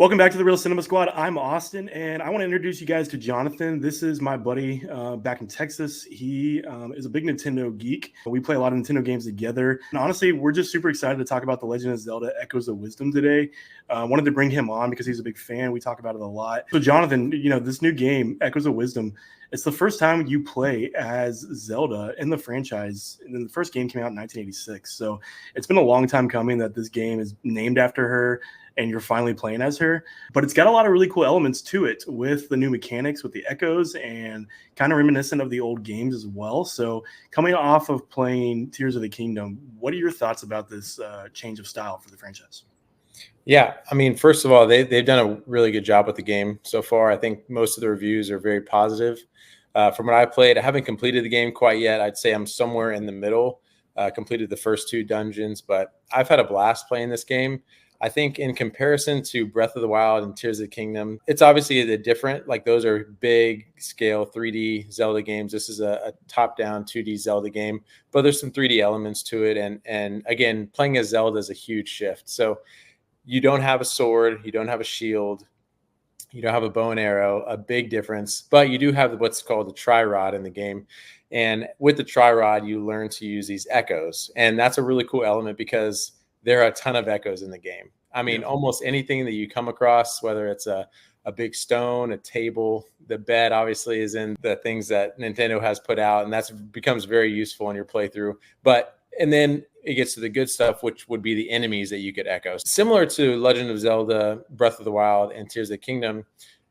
Welcome back to the Real Cinema Squad. I'm Austin, and I want to introduce you guys to Jonathan. This is my buddy back in Texas. He is a big Nintendo geek. We play a lot of Nintendo games together. And honestly, we're just super excited to talk about The Legend of Zelda Echoes of Wisdom today. Wanted to bring him on because he's a big fan. We talk about it a lot. So Jonathan, this new game, Echoes of Wisdom, it's the first time you play as Zelda in the franchise. And then the first game came out in 1986. So it's been a long time coming that this game is named after her and you're finally playing as her. But it's got a lot of really cool elements to it with the new mechanics, with the echoes, and kind of reminiscent of the old games as well. So coming off of playing Tears of the Kingdom, what are your thoughts about this change of style for the franchise? Yeah, I mean, first of all, they've done a really good job with the game so far. I think most of the reviews are very positive. From what I played, I haven't completed the game quite yet. I'd say I'm somewhere in the middle, completed the first two dungeons, but I've had a blast playing this game. I think in comparison to Breath of the Wild and Tears of the Kingdom, it's obviously different. Like those are big scale 3D Zelda games. This is a top-down 2D Zelda game, but there's some 3D elements to it. And again, playing as Zelda is a huge shift. So you don't have a sword, you don't have a shield, you don't have a bow and arrow, a big difference, but you do have what's called the tri-rod in the game. And with the tri-rod, you learn to use these echoes. And that's a really cool element because there are a ton of echoes in the game. I mean, almost anything that you come across, whether it's a big stone, a table, the bed obviously is in the things that Nintendo has put out, and that becomes very useful in your playthrough. And then it gets to the good stuff, which would be the enemies that you could echo. Similar to Legend of Zelda, Breath of the Wild, and Tears of the Kingdom,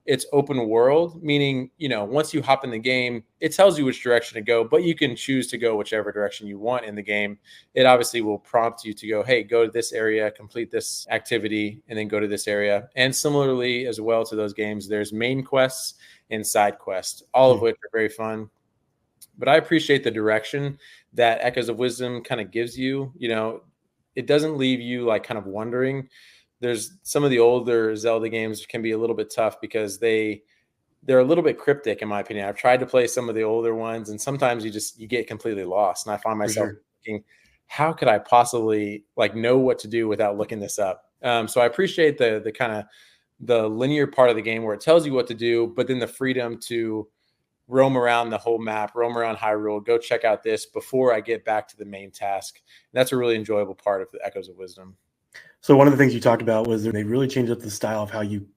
it's open world, meaning, once you hop in the game, it tells you which direction to go, but you can choose to go whichever direction you want in the game. It obviously will prompt you to go, hey, go to this area, complete this activity, and then go to this area. And similarly as well to those games, there's main quests and side quests, all of which are very fun. But I appreciate the direction that Echoes of Wisdom kind of gives you. It doesn't leave you like kind of wondering. There's some of the older Zelda games can be a little bit tough because they're a little bit cryptic in my opinion. I've tried to play some of the older ones and sometimes you get completely lost. And I find myself thinking, how could I possibly know what to do without looking this up? So I appreciate the kind of the linear part of the game where it tells you what to do, but then the freedom to roam around the whole map, roam around Hyrule, go check out this before I get back to the main task. And that's a really enjoyable part of the Echoes of Wisdom. So one of the things you talked about was that they really changed up the style of how you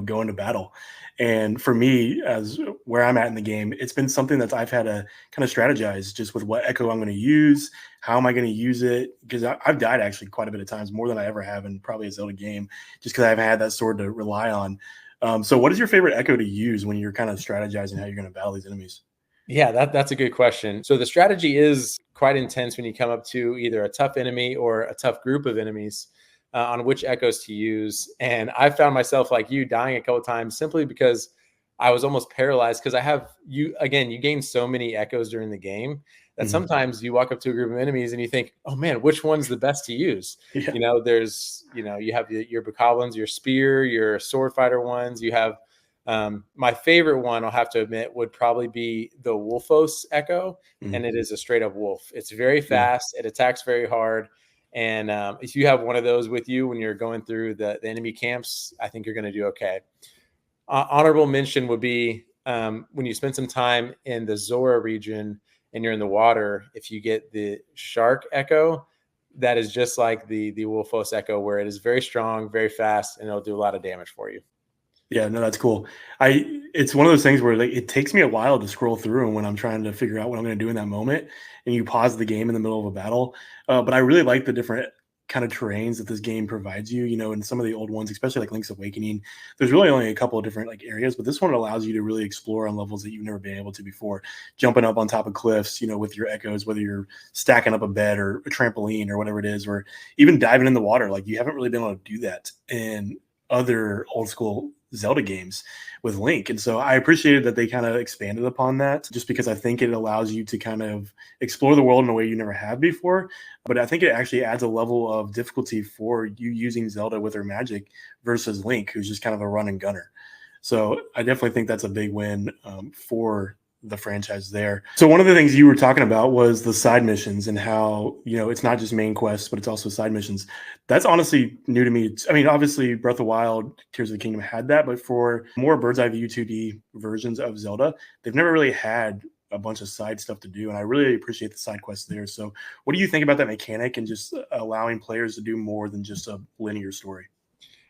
go into battle. And for me, as where I'm at in the game, it's been something that I've had to kind of strategize just with what echo I'm going to use, how am I going to use it? Because I've died actually quite a bit of times, more than I ever have in probably a Zelda game, just because I haven't had that sword to rely on. So what is your favorite echo to use when you're kind of strategizing how you're going to battle these enemies? Yeah, that's a good question. So the strategy is quite intense when you come up to either a tough enemy or a tough group of enemies. On which echoes to use. And I found myself like you dying a couple of times simply because I was almost paralyzed because you gain so many echoes during the game that sometimes you walk up to a group of enemies and you think, oh man, which one's the best to use? Yeah. There's, you have your bokoblins, your spear, your sword fighter ones. You have my favorite one, I'll have to admit, would probably be the Wolfos echo. And it is a straight up wolf. It's very fast. It attacks very hard. And if you have one of those with you when you're going through the enemy camps, I think you're going to do okay. Honorable mention would be when you spend some time in the Zora region and you're in the water, if you get the shark echo, that is just like the Wolfos echo, where it is very strong, very fast, and it'll do a lot of damage for you. Yeah, no, that's cool. It's one of those things where it takes me a while to scroll through when I'm trying to figure out what I'm going to do in that moment, and you pause the game in the middle of a battle. But I really like the different kind of terrains that this game provides you. In some of the old ones, especially like Link's Awakening, there's really only a couple of different areas, but this one allows you to really explore on levels that you've never been able to before. Jumping up on top of cliffs, with your echoes, whether you're stacking up a bed or a trampoline or whatever it is, or even diving in the water. Like you haven't really been able to do that in other old school Zelda games with Link. And so I appreciated that they kind of expanded upon that, just because I think it allows you to kind of explore the world in a way you never have before. But I think it actually adds a level of difficulty for you using Zelda with her magic versus Link, who's just kind of a run and gunner. So I definitely think that's a big win for the franchise there. So one of the things you were talking about was the side missions and how, it's not just main quests, but it's also side missions. That's honestly new to me. I mean, obviously Breath of the Wild, Tears of the Kingdom had that, but for more bird's eye view 2D versions of Zelda, they've never really had a bunch of side stuff to do. And I really appreciate the side quests there. So what do you think about that mechanic and just allowing players to do more than just a linear story?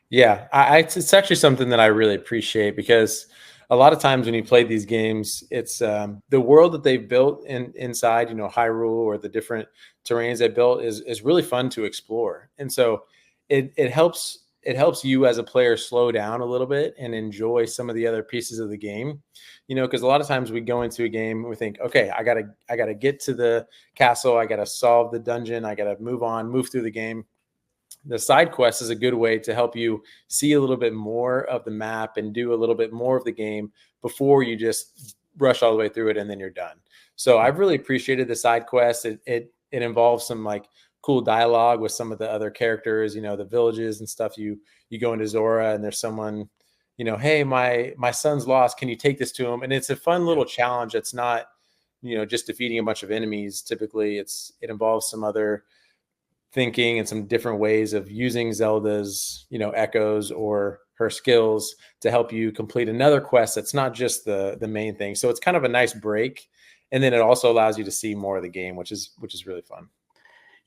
Yeah, it's actually something that I really appreciate because a lot of times when you play these games, it's the world that they've built inside, Hyrule or the different terrains they built is really fun to explore, and so it helps you as a player slow down a little bit and enjoy some of the other pieces of the game, because a lot of times we go into a game and we think, okay, I gotta get to the castle, I gotta solve the dungeon, I gotta move through the game. The side quest is a good way to help you see a little bit more of the map and do a little bit more of the game before you just rush all the way through it and then you're done. So I've really appreciated the side quest. It involves some like cool dialogue with some of the other characters, the villages and stuff. You go into Zora and there's someone, hey, my son's lost. Can you take this to him? And it's a fun little challenge. That's not, just defeating a bunch of enemies. Typically it involves some other thinking and some different ways of using Zelda's, echoes or her skills to help you complete another quest that's not just the main thing. So it's kind of a nice break. And then it also allows you to see more of the game, which is really fun.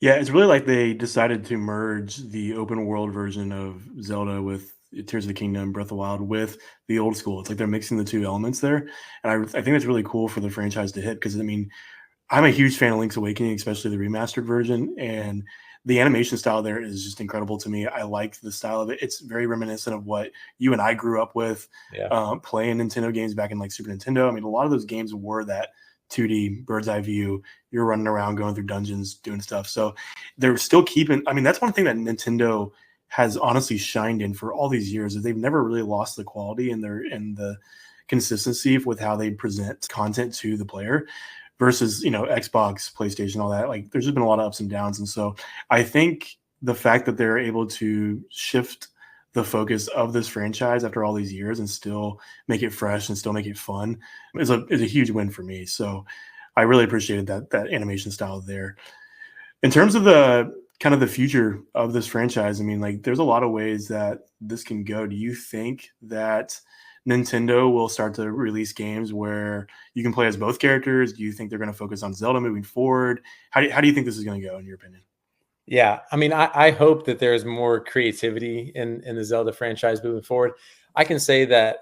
Yeah, it's really like they decided to merge the open world version of Zelda with Tears of the Kingdom, Breath of the Wild with the old school. It's like they're mixing the two elements there. And I think that's really cool for the franchise to hit because, I mean, I'm a huge fan of Link's Awakening, especially the remastered version. And the animation style there is just incredible to me. I like the style of it. It's very reminiscent of what you and I grew up with, Yeah. playing Nintendo games back in like Super Nintendo. I mean, a lot of those games were that 2D bird's eye view. You're running around, going through dungeons, doing stuff. So they're still keeping. I mean, that's one thing that Nintendo has honestly shined in for all these years is they've never really lost the quality and the consistency with how they present content to the player versus Xbox, PlayStation, all that. Like there's just been a lot of ups and downs, and so I think the fact that they're able to shift the focus of this franchise after all these years and still make it fresh and still make it fun is a huge win for me. So I really appreciated that animation style there. In terms of the kind of the future of this franchise, I mean, like there's a lot of ways that this can go. Do you think that Nintendo will start to release games where you can play as both characters? Do you think they're going to focus on Zelda moving forward? How do you think this is going to go, in your opinion? Yeah, I mean, I hope that there's more creativity in the Zelda franchise moving forward. I can say that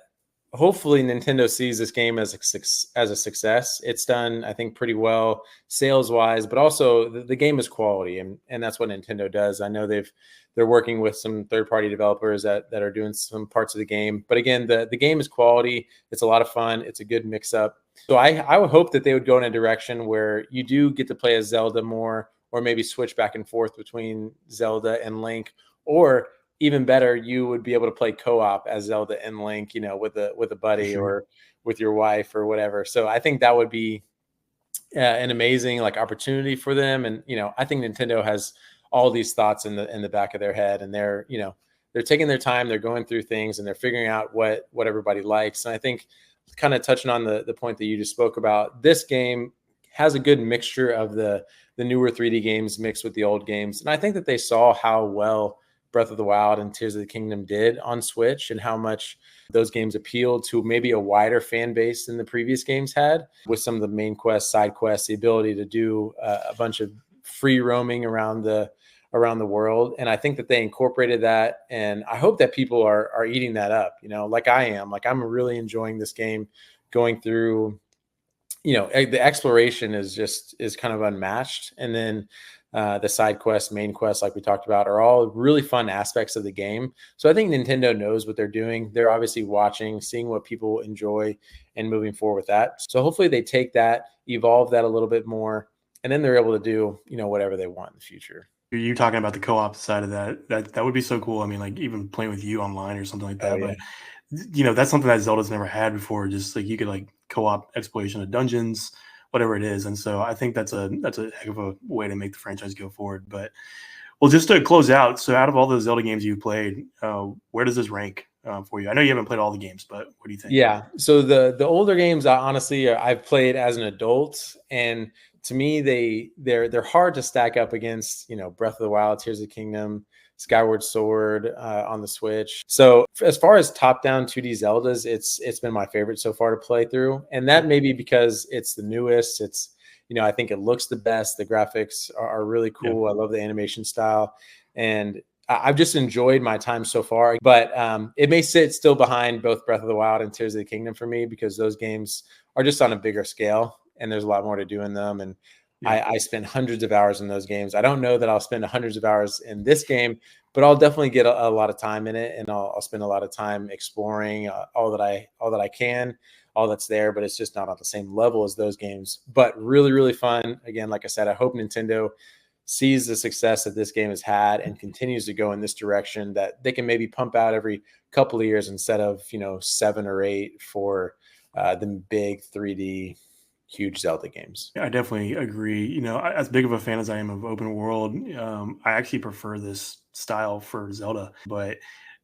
hopefully Nintendo sees this game as a success. It's done, I think, pretty well sales wise, but also the game is quality, and that's what Nintendo does. I know they're working with some third party developers that are doing some parts of the game, but again, the game is quality. It's a lot of fun. It's a good mix up. So I would hope that they would go in a direction where you do get to play as Zelda more, or maybe switch back and forth between Zelda and Link, or even better, you would be able to play co-op as Zelda and Link, with a For buddy sure. or with your wife or whatever. So I think that would be an amazing like opportunity for them. And I think Nintendo has all these thoughts in the back of their head, and they're taking their time, they're going through things, and they're figuring out what everybody likes. And I think, kind of touching on the point that you just spoke about, this game has a good mixture of the newer 3D games mixed with the old games. And I think that they saw how well Breath of the Wild and Tears of the Kingdom did on Switch and how much those games appealed to maybe a wider fan base than the previous games had, with some of the main quests, side quests, the ability to do a bunch of free roaming around the world. And I think that they incorporated that, and I hope that people are eating that up, like I am. Like I'm really enjoying this game, going through, the exploration is kind of unmatched. And then the side quests, main quests, like we talked about, are all really fun aspects of the game. So I think Nintendo knows what they're doing. They're obviously watching, seeing what people enjoy, and moving forward with that. So hopefully they take that, evolve that a little bit more, and then they're able to do, whatever they want in the future. You talking about the co-op side of that would be so cool. I mean, like even playing with you online or something like Oh that. yeah. But that's something that Zelda's never had before. Just like you could like co-op exploration of dungeons, whatever it is. And so I think that's a heck of a way to make the franchise go forward. But well, just to close out, so out of all the Zelda games you've played, where does this rank for you? I know you haven't played all the games, but what do you think? Yeah. So the older games, I honestly I've played as an adult, and to me they're hard to stack up against Breath of the Wild, Tears of the Kingdom, Skyward Sword on the Switch. So as far as top down 2D Zeldas, it's been my favorite so far to play through, and that may be because it's the newest. It's I think it looks the best. The graphics are really Yeah. cool. I love the animation style, and I've just enjoyed my time so far, but it may sit still behind both Breath of the Wild and Tears of the Kingdom for me because those games are just on a bigger scale and there's a lot more to do in them. And Yeah. I spend hundreds of hours in those games. I don't know that I'll spend hundreds of hours in this game, but I'll definitely get a lot of time in it, and I'll spend a lot of time exploring all that I can, all that's there. But it's just not on the same level as those games. But really, really fun. Again, like I said, I hope Nintendo sees the success that this game has had and continues to go in this direction, that they can maybe pump out every couple of years instead of 7 or 8 for the big 3D huge Zelda games. Yeah, I definitely agree. As big of a fan as I am of open world, I actually prefer this style for Zelda. But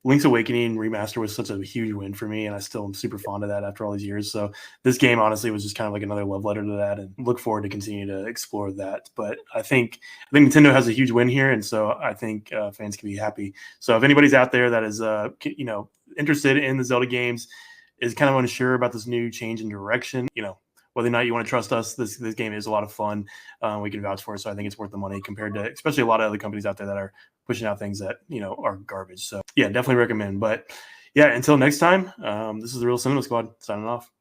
Link's Awakening remaster was such a huge win for me, and I still am super fond of that after all these years. So this game honestly was just kind of like another love letter to that, and look forward to continue to explore that. But I think Nintendo has a huge win here, and so I think fans can be happy. So if anybody's out there that is interested in the Zelda games, is kind of unsure about this new change in direction, whether or not you want to trust us, this game is a lot of fun. We can vouch for it, so I think it's worth the money compared to especially a lot of other companies out there that are pushing out things that are garbage. So yeah, definitely recommend. But yeah, until next time, this is the Real Cinema Squad signing off.